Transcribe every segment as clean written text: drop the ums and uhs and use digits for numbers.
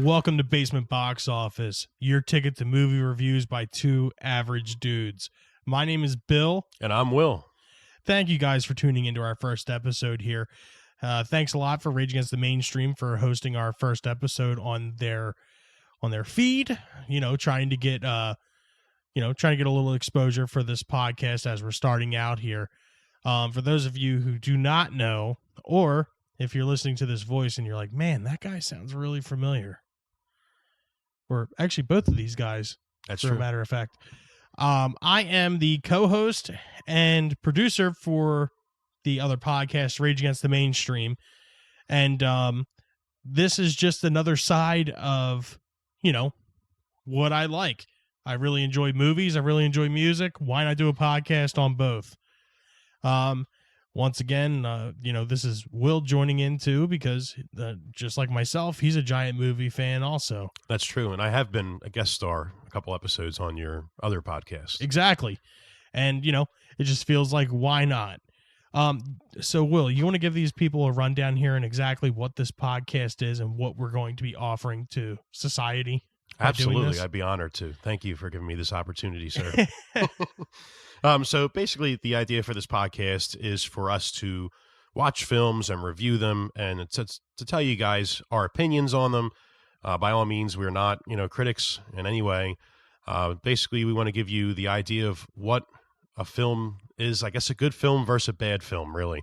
Welcome to Basement Box Office, your ticket to movie reviews by two average dudes. My name is Bill. And I'm Will. Thank you guys for tuning into our first episode here. Thanks a lot for Rage Against the Mainstream for hosting our first episode on their feed. Trying to get a little exposure for this podcast as we're starting out here. For those of you who do not know, or if you're listening to this voice and you're like, man, that guy sounds really familiar. Or actually both of these guys, That's for true. a matter of fact. I am the co-host and producer for the other podcast, Rage Against the Mainstream. And this is just another side of, what I like. I really enjoy movies. I really enjoy music. Why not do a podcast on both? Once again, this is Will joining in too, because just like myself, he's a giant movie fan also. That's true. And I have been a guest star a couple episodes on your other podcast. Exactly. And, it just feels like, why not? So Will, you want to give these people a rundown here on exactly what this podcast is and what we're going to be offering to society? Absolutely. I'd be honored to. Thank you for giving me this opportunity, sir. So basically the idea for this podcast is for us to watch films and review them and to tell you guys our opinions on them. By all means, we're not, critics in any way. Basically, we want to give you the idea of what a film is, I guess, a good film versus a bad film, really.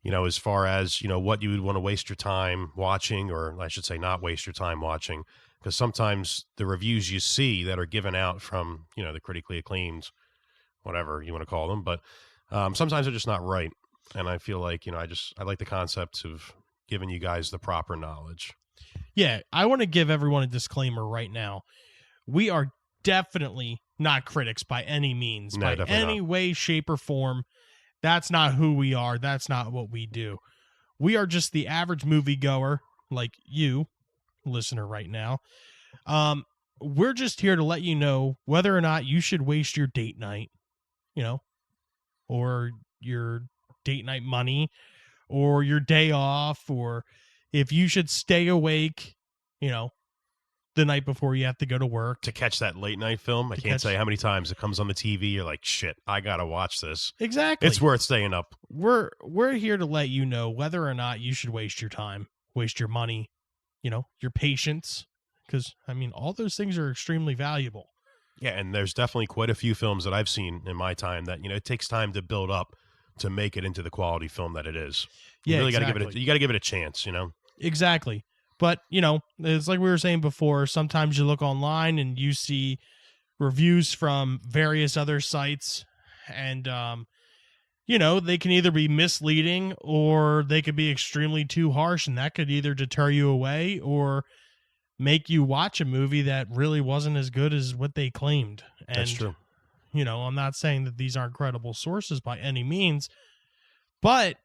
As far as, what you would want to waste your time watching, or I should say not waste your time watching, because sometimes the reviews you see that are given out from, the critically acclaimed, whatever you want to call them, but sometimes they're just not right. And I feel like, I like the concept of giving you guys the proper knowledge. Yeah, I want to give everyone a disclaimer right now. We are definitely not critics by any means, No, by any way, shape, or form. That's not who we are. That's not what we do. We are just the average moviegoer, like you, listener right now. We're just here to let you know whether or not you should waste your date night, or your date night money, or your day off, or if you should stay awake, the night before you have to go to work. To catch that late night film. I can't say how many times it comes on the TV. You're like, shit, I got to watch this. Exactly. It's worth staying up. We're here to let you know whether or not you should waste your time, waste your money, your patience, because, all those things are extremely valuable. Yeah, and there's definitely quite a few films that I've seen in my time that, it takes time to build up to make it into the quality film that it is. You really exactly. got to give it a chance, Exactly. But, it's like we were saying before, sometimes you look online and you see reviews from various other sites and, they can either be misleading or they could be extremely too harsh, and that could either deter you away or make you watch a movie that really wasn't as good as what they claimed. And, that's true. I'm not saying that these aren't credible sources by any means, but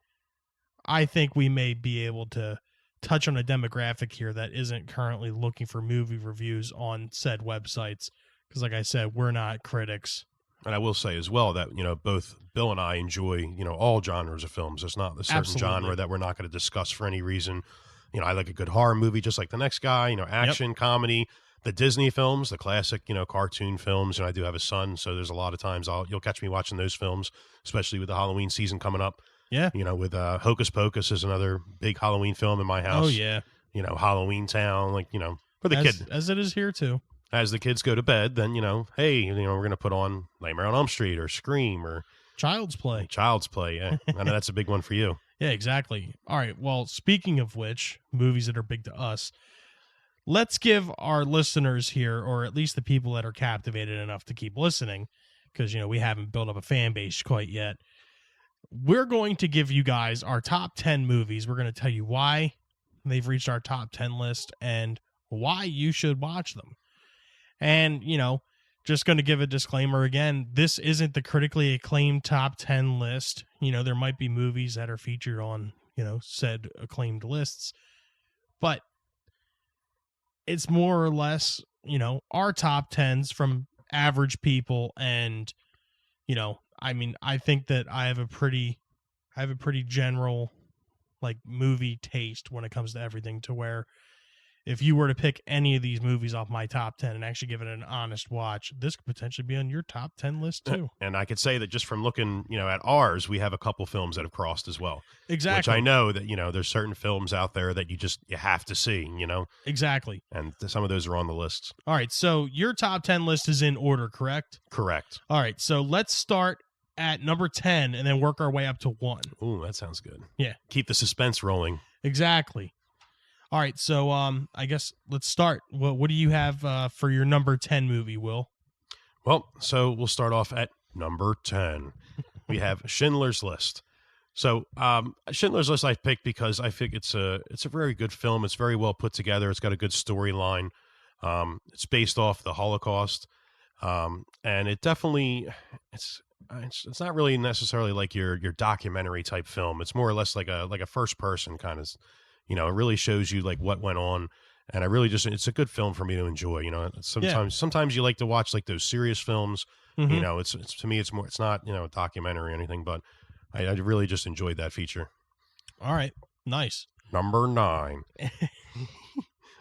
I think we may be able to touch on a demographic here that isn't currently looking for movie reviews on said websites. Because like I said, we're not critics. And I will say as well that, both Bill and I enjoy, all genres of films. There's not a certain genre that we're not going to discuss for any reason. I like a good horror movie just like the next guy, action, comedy, the Disney films, the classic, cartoon films. I do have a son, so there's a lot of times you'll catch me watching those films, especially with the Halloween season coming up. Yeah. With Hocus Pocus is another big Halloween film in my house. Oh, yeah. Halloween Town, for the kid. As it is here, too. As the kids go to bed, then, hey, we're going to put on Nightmare on Elm Street or Scream or Child's Play. Child's Play, yeah. I know that's a big one for you. Yeah, exactly. All right. Well, speaking of which, movies that are big to us, let's give our listeners here, or at least the people that are captivated enough to keep listening, because, we haven't built up a fan base quite yet. We're going to give you guys our top 10 movies. We're going to tell you why they've reached our top 10 list and why you should watch them. And, just going to give a disclaimer again, this isn't the critically acclaimed top 10 list. There might be movies that are featured on, said acclaimed lists, but it's more or less, our top 10s from average people. And, I think that I have a pretty general like movie taste when it comes to everything, to where if you were to pick any of these movies off my top 10 and actually give it an honest watch, this could potentially be on your top 10 list too. And I could say that just from looking, at ours, we have a couple films that have crossed as well. Exactly. Which I know that, there's certain films out there that you have to see, Exactly. And some of those are on the list. All right. So your top 10 list is in order, correct? Correct. All right. So let's start at number 10 and then work our way up to 1. Ooh, that sounds good. Yeah. Keep the suspense rolling. Exactly. All right, so I guess let's start. What do you have for your number 10 movie, Will? Well, so we'll start off at number 10. We have Schindler's List. So Schindler's List I picked because I think it's a very good film. It's very well put together. It's got a good storyline. It's based off the Holocaust, and it definitely it's not really necessarily like your documentary type film. It's more or less like a first person kind of. It really shows you like what went on, and it's a good film for me to enjoy. Sometimes you like to watch like those serious films. Mm-hmm. It's to me it's not a documentary or anything, but I really just enjoyed that feature. All right, nice. Number 9.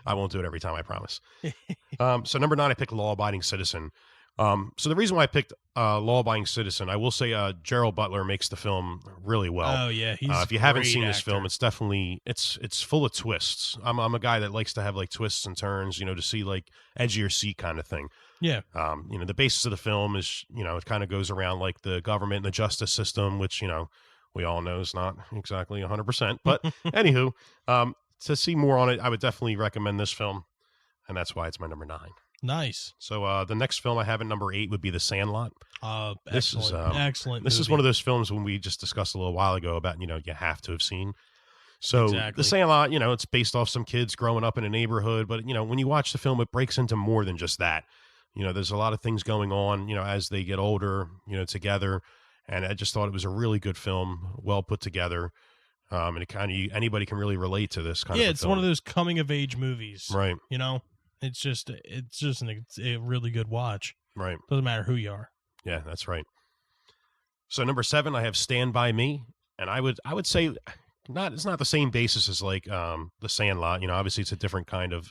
I won't do it every time, I promise. So number 9, I picked Law Abiding Citizen. So the reason why I picked Law Abiding Citizen, I will say Gerald Butler makes the film really well. Oh yeah, he's if you haven't seen actor. this film, it's definitely it's full of twists. I'm a guy that likes to have like twists and turns, to see like edge of your seat kind of thing. Yeah. The basis of the film is, it kind of goes around like the government and the justice system, which we all know is not exactly 100%. But anywho, to see more on it, I would definitely recommend this film, and that's why it's my number 9. Nice. So the next film I have at number 8 would be The Sandlot. This is excellent. This movie. is one of those films when we just discussed a little while ago about you have to have seen. So Exactly. The Sandlot, it's based off some kids growing up in a neighborhood, but when you watch the film, it breaks into more than just that. There's a lot of things going on, as they get older, together, and I just thought it was a really good film, well put together. And it kind of anybody can really relate to this kind of. Yeah, it's one of those coming of age movies, right? It's just a really good watch. Right. Doesn't matter who you are. Yeah, that's right. So number 7, I have Stand By Me, and I would say it's not the same basis as like The Sandlot. Obviously it's a different kind of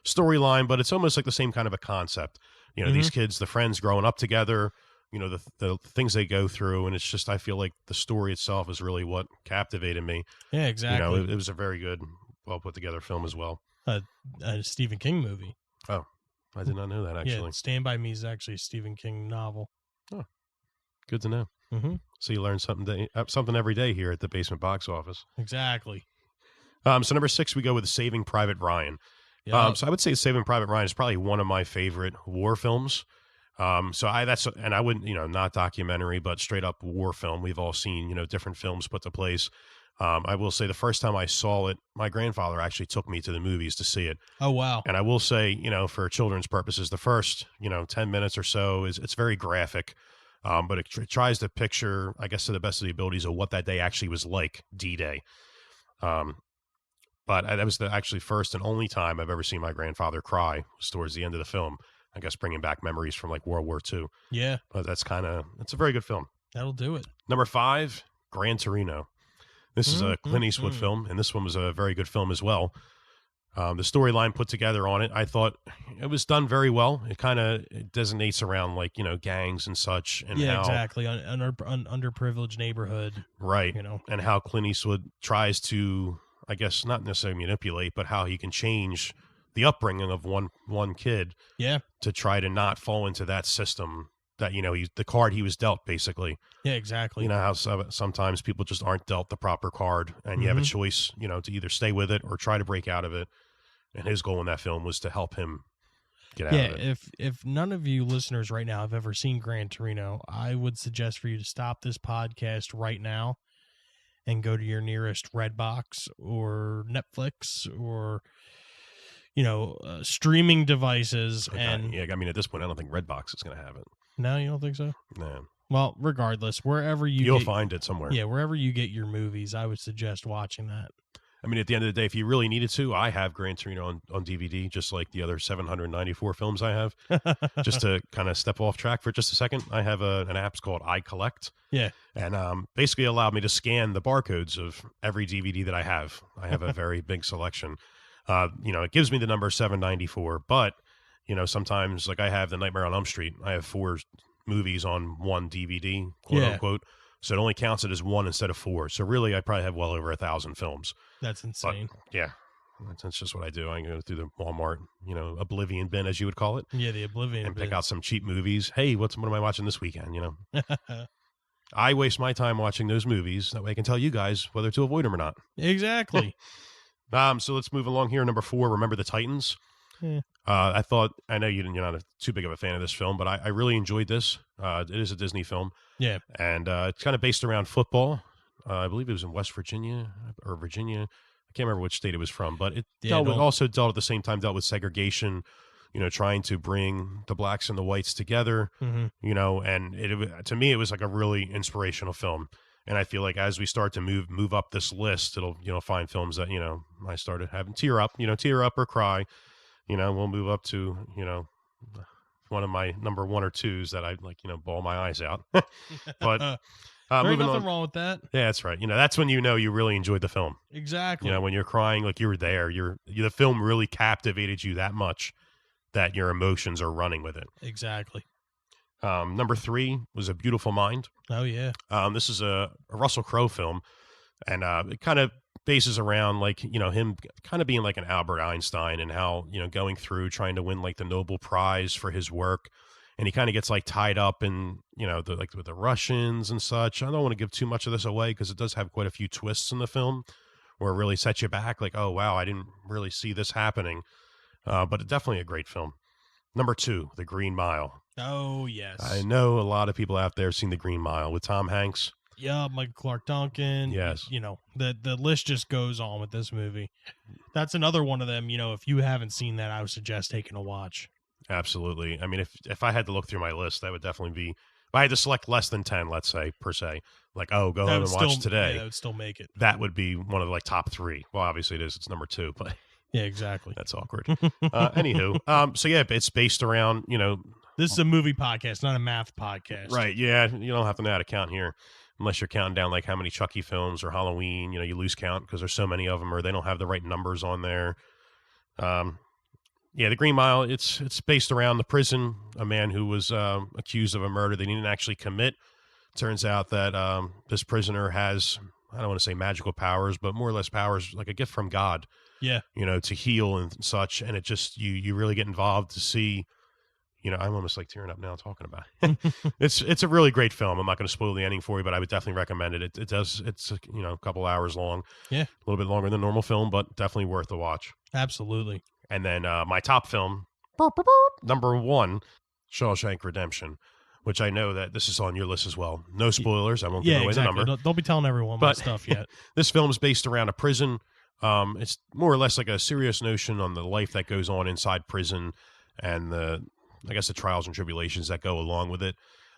storyline, but it's almost like the same kind of a concept. These kids, the friends growing up together, the things they go through, and it's just I feel like the story itself is really what captivated me. Yeah, exactly. It was a very good, well put together film as well. A Stephen King movie. Oh, I did not know that actually. Yeah, Stand By Me is actually a Stephen King novel. Oh, good to know. Mm-hmm. So you learn something every day here at the Basement Box Office. Exactly. So number 6, we go with Saving Private Ryan. Yeah. So I would say Saving Private Ryan is probably one of my favorite war films. I wouldn't, not documentary, but straight up war film. We've all seen, different films put to place. I will say the first time I saw it, my grandfather actually took me to the movies to see it. Oh, wow. And I will say, for children's purposes, the first, 10 minutes or so it's very graphic. But it tries to picture, I guess, to the best of the abilities of what that day actually was like, D-Day. But that was the actually first and only time I've ever seen my grandfather cry, was towards the end of the film. I guess bringing back memories from like World War II. Yeah. But it's a very good film. That'll do it. Number 5, Gran Torino. This is a Clint Eastwood film, and this one was a very good film as well. The storyline put together on it, I thought it was done very well. It kind of designates around like, gangs and such. And how, exactly. Underprivileged neighborhood. Right. And how Clint Eastwood tries to, I guess, not necessarily manipulate, but how he can change the upbringing of one kid. Yeah. To try to not fall into that system that, the card he was dealt, basically. Yeah, exactly. How sometimes people just aren't dealt the proper card, and you have a choice, to either stay with it or try to break out of it. And his goal in that film was to help him get out of it. Yeah, if none of you listeners right now have ever seen Gran Torino, I would suggest for you to stop this podcast right now and go to your nearest Redbox or Netflix or streaming devices. Okay. And at this point, I don't think Redbox is going to have it. No, you don't think so? No. Well, regardless, wherever you'll find it somewhere. Yeah, wherever you get your movies, I would suggest watching that. At the end of the day, if you really needed to, I have Gran Torino on DVD, just like the other 794 films I have. Just to kind of step off track for just a second, I have an app called iCollect. Yeah. And basically allowed me to scan the barcodes of every DVD that I have. I have a very big selection. It gives me the number 794, but sometimes like I have the Nightmare on Elm Street. I have 4 movies on one DVD, quote unquote. So it only counts it as 1 instead of 4. So really, I probably have well over 1,000 films. That's insane. But, yeah. That's just what I do. I go through the Walmart, Oblivion bin, as you would call it. Yeah, the Oblivion and bin. pick out some cheap movies. Hey, what am I watching this weekend? I waste my time watching those movies. That way I can tell you guys whether to avoid them or not. Exactly. So let's move along here. Number 4, Remember the Titans. Yeah. I know you're not too big of a fan of this film, but I really enjoyed this. It is a Disney film. Yeah. And it's kind of based around football. I believe it was in West Virginia or Virginia. I can't remember which state it was from, but it also dealt at the same time, dealt with segregation, trying to bring the blacks and the whites together, and to me, it was like a really inspirational film. And I feel like as we start to move up this list, it'll, find films that, I started having tear up or cry, we'll move up to, one of my number 1 or 2s that I like, bawl my eyes out. But there ain't nothing on. wrong with that. Yeah, that's right. That's when you really enjoyed the film. Exactly. When you're crying, like you were there. The film really captivated you that much that your emotions are running with it. Exactly. Number 3 was A Beautiful Mind. Oh yeah. This is a Russell Crowe film, and it kind of bases around like him kind of being like an Albert Einstein and how going through trying to win like the Nobel Prize for his work. And he kind of gets like tied up in, with the Russians and such. I don't want to give too much of this away because it does have quite a few twists in the film where it really sets you back. Like, oh, wow, I didn't really see this happening. But it's definitely a great film. Number 2, The Green Mile. Oh, yes. I know a lot of people out there have seen The Green Mile with Tom Hanks. Yeah, Michael Clark Duncan. Yes. The list just goes on with this movie. That's another one of them. If you haven't seen that, I would suggest taking a watch. Absolutely. I mean, if I had to look through my list, that would definitely be, if I had to select less than 10, let's say, per se, like, oh, go home and watch today. Yeah, that would still make it. That would be one of the like top 3. Well, obviously it is. It's number 2, but yeah, exactly. That's awkward. Anywho, so yeah, it's based around, this is a movie podcast, not a math podcast. Right. Yeah. You don't have to know how to count here unless you're counting down like how many Chucky films or Halloween, you lose count because there's so many of them or they don't have the right numbers on there. Yeah, The Green Mile, it's based around the prison, a man who was accused of a murder they didn't actually commit. Turns out that this prisoner has, I don't want to say magical powers, but more or less powers, like a gift from God. Yeah. To heal and such. And it just, you really get involved to see, I'm almost like tearing up now talking about it. It's a really great film. I'm not going to spoil the ending for you, but I would definitely recommend it. It's a couple hours long. Yeah. A little bit longer than normal film, but definitely worth a watch. Absolutely. And then my top film, number 1, Shawshank Redemption, which I know that this is on your list as well. No spoilers. I won't give away the number. Don't be telling everyone my stuff yet. This film is based around a prison. It's more or less like a serious notion on the life that goes on inside prison and the trials and tribulations that go along with it.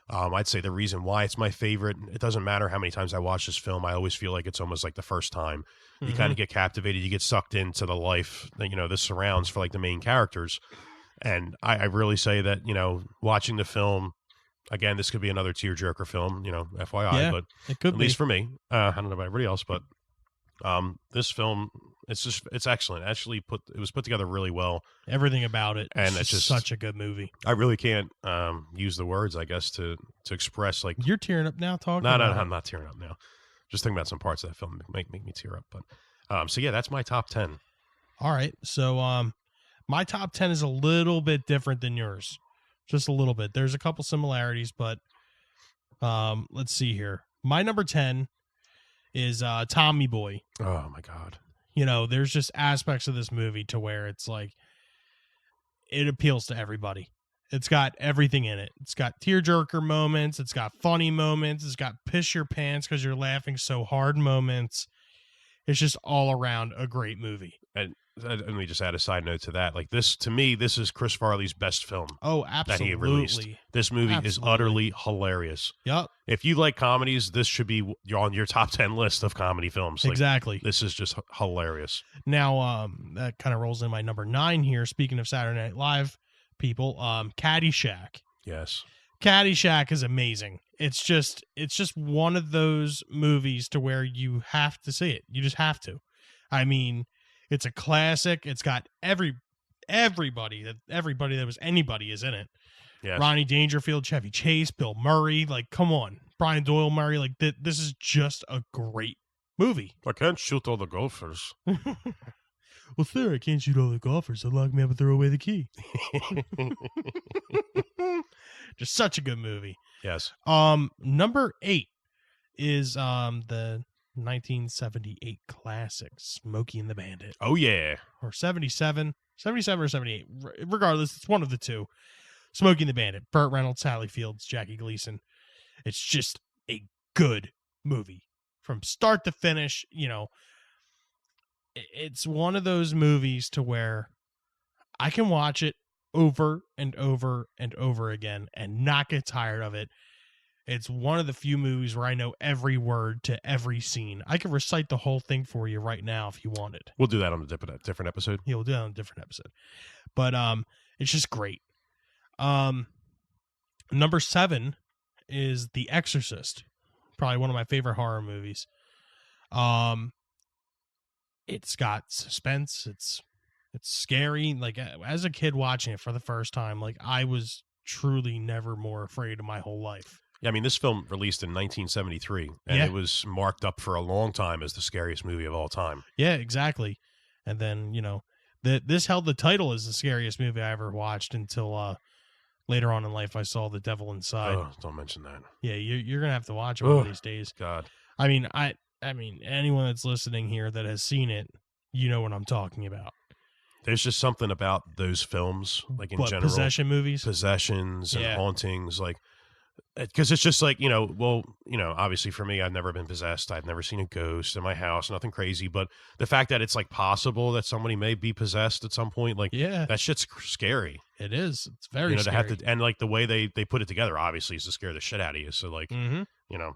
I'd say the reason why it's my favorite, it doesn't matter how many times I watch this film, I always feel like it's almost like the first time. You kind of get captivated, you get sucked into the life that, this surrounds for like the main characters. And I really say that, watching the film, again, this could be another tearjerker film, FYI, but it could at least for me, I don't know about everybody else, but this film, it's excellent. Actually, it was put together really well. Everything about it, and it's just such a good movie. I really can't use the words, I guess, to express like. You're tearing up now talking. No, I'm not tearing up now. Just thinking about some parts of that film make me tear up. But so yeah, that's my top 10. All right, so my top 10 is a little bit different than yours, just a little bit. There's a couple similarities, but let's see here. My number 10 is Tommy Boy. Oh my God. There's just aspects of this movie to where it's like it appeals to everybody. It's got everything in it. It's got tearjerker moments. It's got funny moments. It's got piss your pants because you're laughing so hard moments. It's just all around a great movie. And let me just add a side note to that. Like this, to me, this is Chris Farley's best film. Oh, absolutely. That he released. This movie is utterly hilarious. Yep. If you like comedies, this should be on your top 10 list of comedy films. Like, exactly. This is just hilarious. Now, that kind of rolls in my number 9 here. Speaking of Saturday Night Live people, Caddyshack. Yes. Caddyshack is amazing. It's just one of those movies to where you have to see it. You just have to. I mean, It's a classic. It's got everybody that was anybody is in it. Yes. Ronnie Dangerfield, Chevy Chase, Bill Murray. Like, come on, Brian Doyle Murray. Like, this is just a great movie. I can't shoot all the golfers. Well, sir, I can't shoot all the golfers, so lock me up and throw away the key. Just such a good movie. Yes. Number 8 is the 1978 classic Smokey and the Bandit. Oh, yeah. Or 77 or 78. Regardless, it's one of the two. Smokey and the Bandit. Burt Reynolds, Sally Fields, Jackie Gleason. It's just a good movie. From start to finish, you know, it's one of those movies to where I can watch it over and over and over again and not get tired of it. It's one of the few movies where I know every word to every scene. I can recite the whole thing for you right now if you wanted. We'll do that on a different episode. Yeah, we'll do that on a different episode. But it's just great. Number 7 is The Exorcist. Probably one of my favorite horror movies. It's got suspense. It's scary. Like, as a kid watching it for the first time, like, I was truly never more afraid in my whole life. Yeah, I mean, this film released in 1973, and Yeah. it was marked up for a long time as the scariest movie of all time. Yeah, exactly. And then, you know, this held the title as the scariest movie I ever watched until later on in life I saw The Devil Inside. Oh, don't mention that. Yeah, you're gonna have to watch it one of Ugh. these days. God. I mean, anyone that's listening here that has seen it, you know what I'm talking about. There's just something about those films, like in general. Possession movies? Possessions and Yeah. hauntings, like, because it's just like, obviously for me, I've never been possessed. I've never seen a ghost in my house, nothing crazy. But the fact that it's like possible that somebody may be possessed at some point, like, Yeah, that shit's scary. it is. It's very to scary. have to, and like the way they put it together, obviously, is to scare the shit out of you. So, like, Mm-hmm. you know,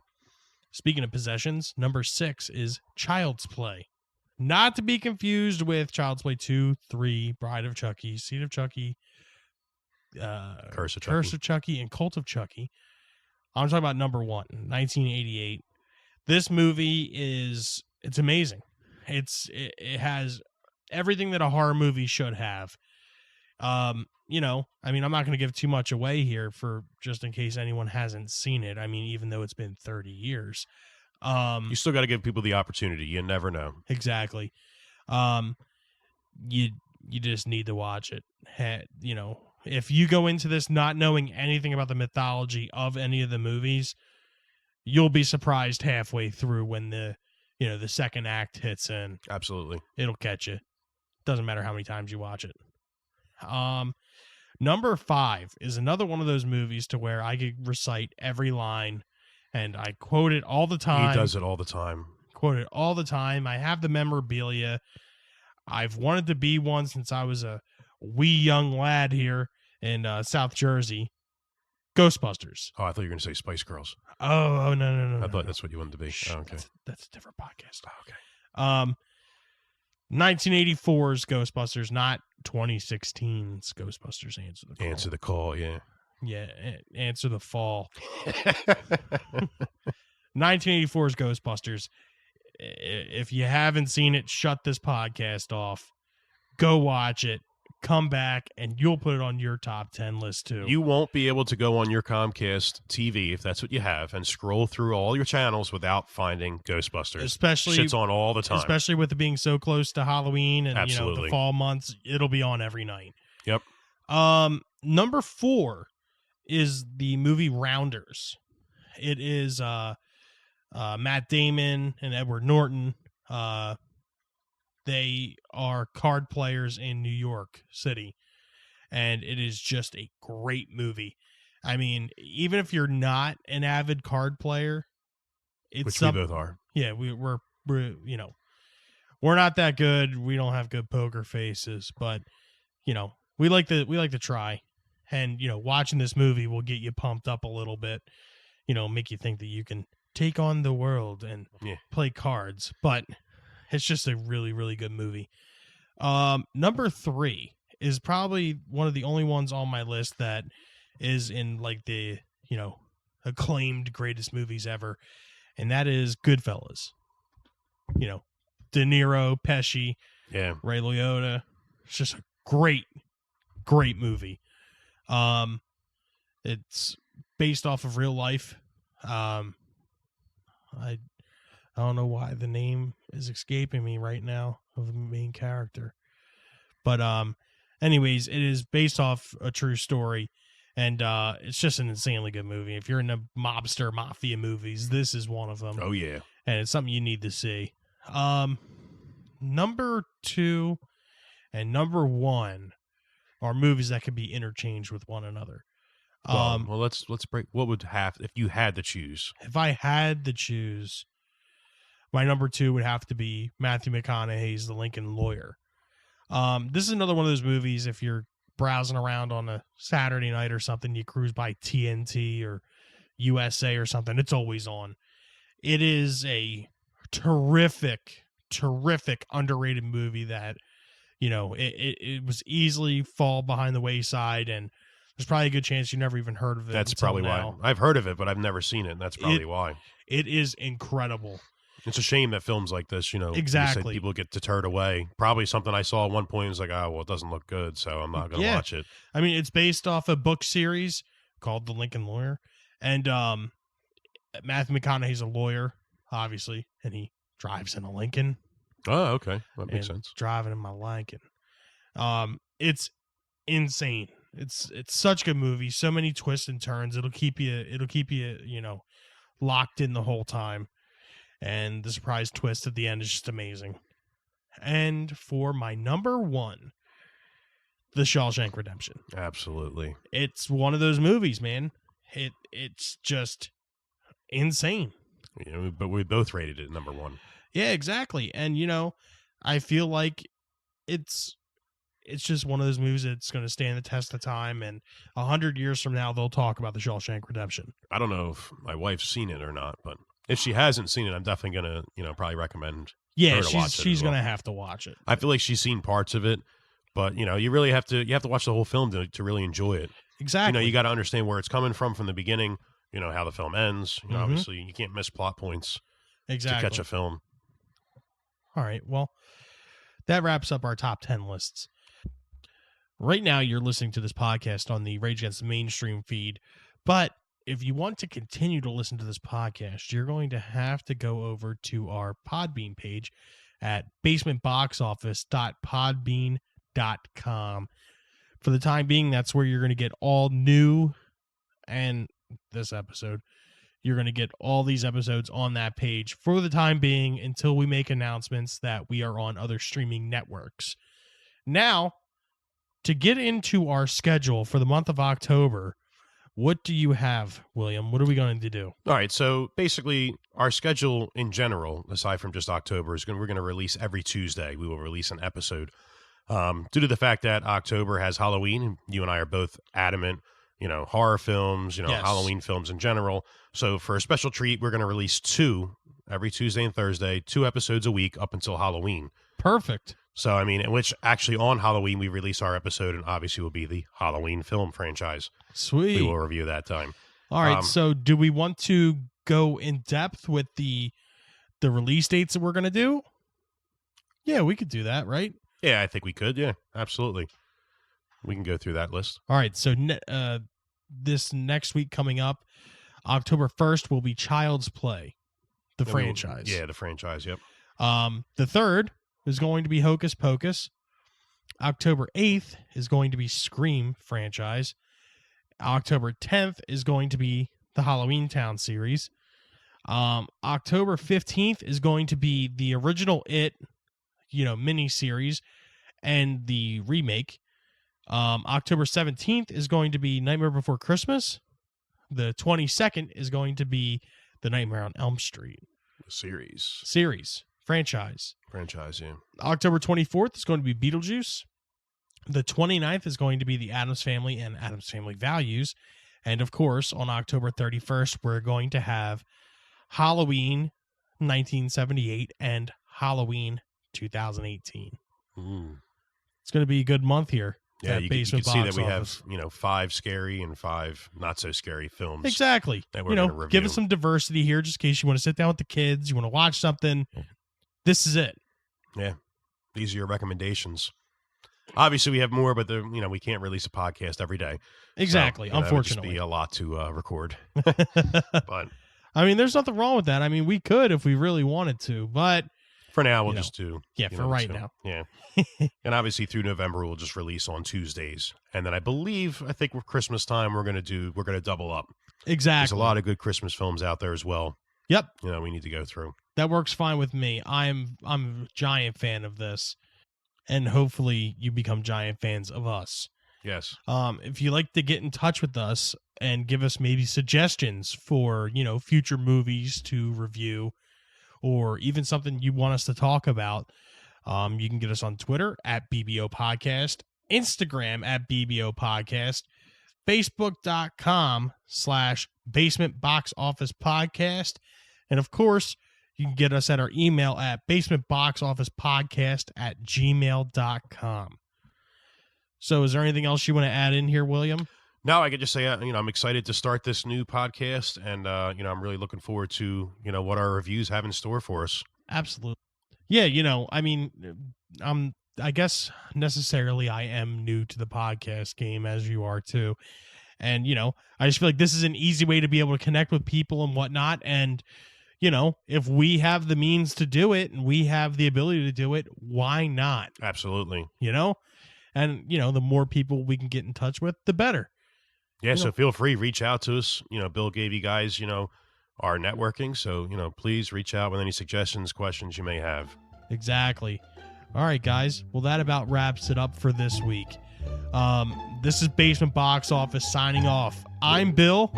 Speaking of possessions, number 6 is Child's Play. Not to be confused with Child's Play 2, 3, Bride of Chucky, Seed of Chucky, Curse of Chucky. Curse of Chucky, and Cult of Chucky. I'm talking about number 1, 1988. This movie it's amazing. It has everything that a horror movie should have. You know, I mean, I'm not going to give too much away here for just in case anyone hasn't seen it. I mean, even though it's been 30 years. You still got to give people the opportunity. You never know. Exactly. You just need to watch it. You know, if you go into this not knowing anything about the mythology of any of the movies, you'll be surprised halfway through when the second act hits in. Absolutely. It'll catch you. Doesn't matter how many times you watch it. Number 5 is another one of those movies to where I could recite every line and I quote it all the time. He does it all the time. Quote it all the time. I have the memorabilia. I've wanted to be one since I was a wee young lad here in South Jersey. Ghostbusters. Oh, I thought you were going to say Spice Girls. Oh, no. I thought that's what you wanted to be. Shh, Oh, okay. That's a different podcast. Oh, okay. 1984's Ghostbusters, not 2016's Ghostbusters. Answer the Call. Answer the call, yeah. Yeah, Answer the Fall. 1984's Ghostbusters. If you haven't seen it, shut this podcast off. Go watch it. Come back, and you'll put it on your top 10 list, too. You won't be able to go on your Comcast TV, if that's what you have, and scroll through all your channels without finding Ghostbusters. Especially, Shit's on all the time. Especially with it being so close to Halloween and Absolutely. the fall months, it'll be on every night. Yep. Number 4 is the movie Rounders. It is Matt Damon and Edward Norton. They are card players in New York City, and it is just a great movie. I mean, even if you're not an avid card player, Which we both are. Yeah, we're we're not that good. We don't have good poker faces, but we like to try. And watching this movie will get you pumped up a little bit. Make you think that you can take on the world and play cards. But it's just a really, really good movie. Number 3 is probably one of the only ones on my list that is in like the acclaimed greatest movies ever, and that is Goodfellas. De Niro, Pesci, Yeah. Ray Liotta. It's just a great movie. It's based off of real life. I don't know why the name is escaping me right now of the main character. But anyways, it is based off a true story, and it's just an insanely good movie. If you're into mobster mafia movies, this is one of them. Oh yeah. And it's something you need to see. Number 2 and number 1 are movies that could be interchanged with one another. Well, let's break. What would have if you had to choose? If I had to choose, my number 2 would have to be Matthew McConaughey's The Lincoln Lawyer. This is another one of those movies. If you're browsing around on a Saturday night or something, you cruise by TNT or USA or something, it's always on. It is a terrific underrated movie that, you know, it was easily fall behind the wayside, and there's probably a good chance you never even heard of it. That's probably now. why. I've heard of it, but I've never seen it, and that's probably why. It is incredible. It's a shame that films like this, you know, Exactly. you said people get deterred away. Probably something I saw at one point was like, oh, well, it doesn't look good, so I'm not going to watch it. I mean, it's based off a book series called The Lincoln Lawyer, and Matthew McConaughey's a lawyer, obviously, and he drives in a Lincoln. Oh, okay, that makes sense. Driving in my Lincoln. It's insane. It's such a good movie. So many twists and turns. It'll keep you, you know, locked in the whole time. And the surprise twist at the end is just amazing. And for my number 1, The Shawshank Redemption. Absolutely. It's one of those movies, man. It's just insane. You know, but we both rated it number 1. Yeah, exactly. And, you know, I feel like it's just one of those movies that's going to stand the test of time, and 100 years from now, they'll talk about The Shawshank Redemption. I don't know if my wife's seen it or not, but if she hasn't seen it, I'm definitely going to, you know, probably recommend Yeah, her to watch it she's as well. going to have to watch it. I feel like she's seen parts of it, but, you know, you really have to watch the whole film to really enjoy it. Exactly. You know, you got to understand where it's coming from the beginning, you know, how the film ends. You know, obviously, you can't miss plot points to catch a film. All right, well, that wraps up our top 10 lists. Right now, you're listening to this podcast on the Rage Against the Mainstream feed, but if you want to continue to listen to this podcast, you're going to have to go over to our Podbean page at basementboxoffice.podbean.com. For the time being, that's where you're going to get all new, and this episode, you're going to get all these episodes on that page for the time being until we make announcements that we are on other streaming networks. Now, to get into our schedule for the month of October, what do you have, William? What are we going to do? All right, so basically our schedule in general, aside from just October, we're going to release every Tuesday. We will release an episode. Due to the fact that October has Halloween, and you and I are both adamant, you know, horror films, you know, Yes. Halloween films in general. So for a special treat, we're going to release 2 every Tuesday and Thursday, 2 episodes a week up until Halloween. Perfect. So, I mean, in which actually on Halloween, we release our episode, and obviously will be the Halloween film franchise. Sweet. We will review that time. All right, so do we want to go in depth with the release dates that we're going to do? Yeah, we could do that, right? Yeah, I think we could. Yeah, absolutely. We can go through that list. All right, so this next week coming up, October 1st, will be Child's Play, the franchise. Yeah, the franchise, yep. The 3rd is going to be Hocus Pocus. October 8th is going to be Scream franchise. October 10th is going to be the Halloween Town series. October 15th is going to be the original It, mini series and the remake. October 17th is going to be Nightmare Before Christmas. The 22nd is going to be the Nightmare on Elm Street series franchise. Yeah. October 24th is going to be Beetlejuice. The 29th is going to be the Addams Family and Addams Family Values. And of course, on October 31st, we're going to have Halloween 1978 and Halloween 2018. It's going to be a good month here. Yeah, you can see that we office. have, 5 scary and 5 not so scary films. Exactly. That we're going to review. Give us some diversity here just in case you want to sit down with the kids, you want to watch something. This is it. Yeah. These are your recommendations. Obviously, we have more, but we can't release a podcast every day. Exactly. So, unfortunately, it would just be a lot to record. But I mean, there's nothing wrong with that. I mean, we could if we really wanted to, but for now, we'll just do. For right now. Yeah. And obviously, through November, we'll just release on Tuesdays, and then I think with Christmas time, we're gonna double up. Exactly. There's a lot of good Christmas films out there as well. Yep. We need to go through. That works fine with me. I'm a giant fan of this, and hopefully you become giant fans of us. Yes. If you like to get in touch with us and give us maybe suggestions for, future movies to review or even something you want us to talk about, you can get us on Twitter at BBO Podcast, Instagram at BBO Podcast, Facebook.com/Basement Box Office Podcast. And of course, you can get us at our email at basementboxofficepodcast@gmail.com. So is there anything else you want to add in here, William? No, I could just say, I'm excited to start this new podcast, and, I'm really looking forward to, what our reviews have in store for us. Absolutely. Yeah, I mean, I guess necessarily I am new to the podcast game, as you are too. And, I just feel like this is an easy way to be able to connect with people and whatnot. And, if we have the means to do it and we have the ability to do it, why not? Absolutely. And, the more people we can get in touch with, the better. Yeah, so feel free, reach out to us. Bill gave you guys, our networking. So, please reach out with any suggestions, questions you may have. Exactly. All right, guys. Well, that about wraps it up for this week. This is Basement Box Office signing off. I'm Bill.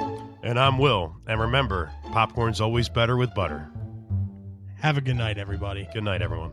And I'm Will. And remember, popcorn's always better with butter. Have a good night, everybody. Good night, everyone.